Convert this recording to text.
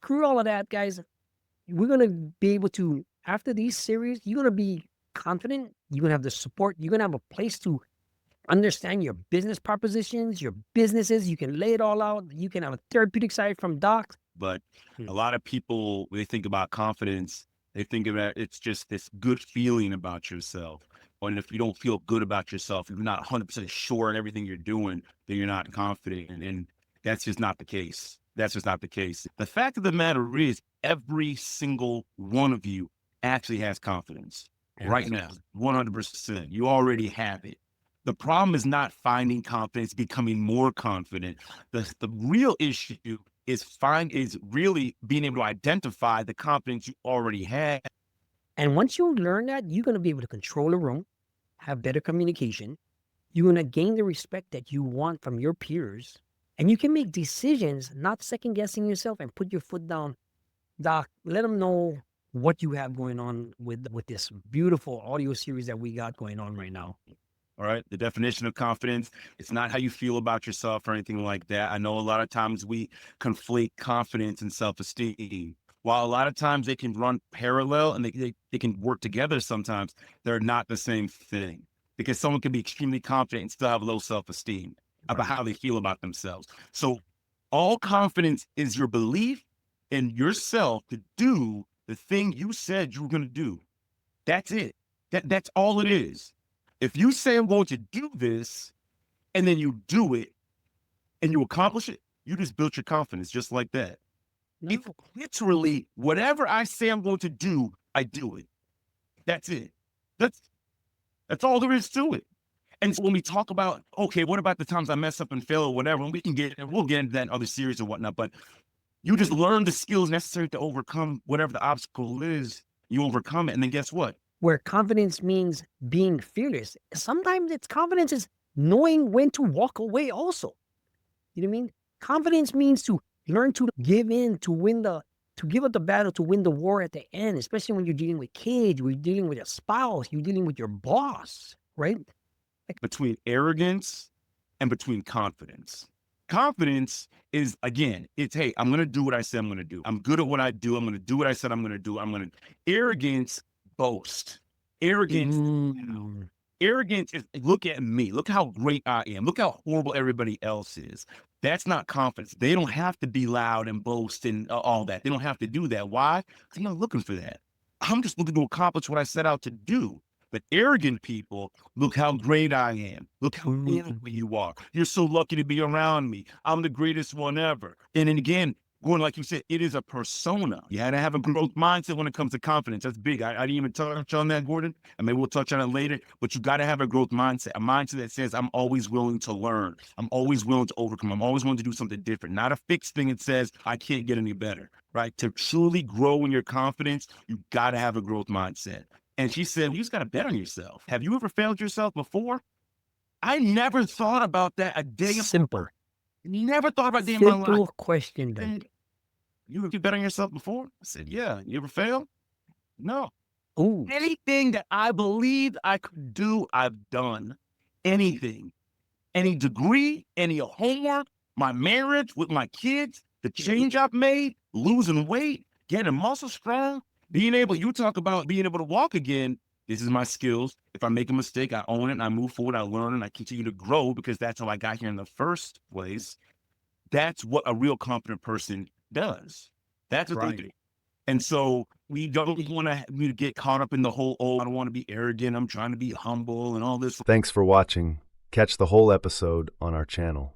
screw all of that, guys. We're going to be able to, after these series, you're going to be confident. You're going to have the support. You're going to have a place to understand your business propositions, your businesses. You can lay it all out. You can have a therapeutic side from docs. But a lot of people, when they think about confidence, they think about it's just this good feeling about yourself. And if you don't feel good about yourself, if you're not 100% sure in everything you're doing, then you're not confident. And that's just not the case. That's just not the case. The fact of the matter is, every single one of you actually has confidence right now, 100%. You already have it. The problem is not finding confidence, becoming more confident. The real issue is really being able to identify the confidence you already have. And once you learn that, you're going to be able to control a room, have better communication. You're going to gain the respect that you want from your peers. And you can make decisions, not second guessing yourself, and put your foot down. Doc, let them know what you have going on with this beautiful audio series that we got going on right now. All right. The definition of confidence, it's not how you feel about yourself or anything like that. I know a lot of times we conflate confidence and self-esteem. While a lot of times they can run parallel and they can work together sometimes, they're not the same thing. Because someone can be extremely confident and still have low self-esteem about how they feel about themselves. So all confidence is your belief in yourself to do the thing you said you were going to do. That's it. That's all it is. If you say I'm going to do this and then you do it and you accomplish it, you just built your confidence just like that. No. It's literally whatever I say I'm going to do, I do it. That's it. That's all there is to it. And so when we talk about, okay, what about the times I mess up and fail or whatever, and we'll get into that in other series or whatnot, but you just learn the skills necessary to overcome whatever the obstacle is, you overcome it. And then guess what? Where confidence means being fearless. Sometimes confidence is knowing when to walk away also. You know what I mean? Confidence means to learn to give in, to give up the battle, to win the war at the end, especially when you're dealing with kids, you're dealing with a spouse, you're dealing with your boss, right? Between arrogance and between confidence. Confidence is, again, it's, hey, I'm going to do what I said I'm going to do. I'm good at what I do. I'm going to do what I said I'm going to do. Arrogance, boast. Arrogance is, look at me. Look how great I am. Look how horrible everybody else is. That's not confidence. They don't have to be loud and boast and all that. They don't have to do that. Why? Because I'm not looking for that. I'm just looking to accomplish what I set out to do. But arrogant people, look how great I am. Look how beautiful you are. You're so lucky to be around me. I'm the greatest one ever. And then again, Gordon, like you said, it is a persona. You had to have a growth mindset when it comes to confidence. That's big. I didn't even touch on that, Gordon. And maybe we'll touch on it later. But you got to have a growth mindset, a mindset that says, I'm always willing to learn. I'm always willing to overcome. I'm always willing to do something different. Not a fixed thing that says, I can't get any better, right? To truly grow in your confidence, you got to have a growth mindset. And she said, you just got to bet on yourself. Have you ever failed yourself before? I never thought about that a day. Simple. Never thought about that in my life. Simple question, Ben. You ever bet on yourself before? I said, yeah. You ever fail? No. Ooh. Anything that I believed I could do, I've done. Anything. Any degree, any homework, my marriage with my kids, the change I've made, losing weight, getting muscle strong, you talk about being able to walk again. This is my skills. If I make a mistake, I own it and I move forward, I learn and I continue to grow because that's how I got here in the first place. That's what a real confident person does. That's what they do. And so we don't want to get caught up in the whole, I don't want to be arrogant. I'm trying to be humble and all this. Thanks for watching. Catch the whole episode on our channel.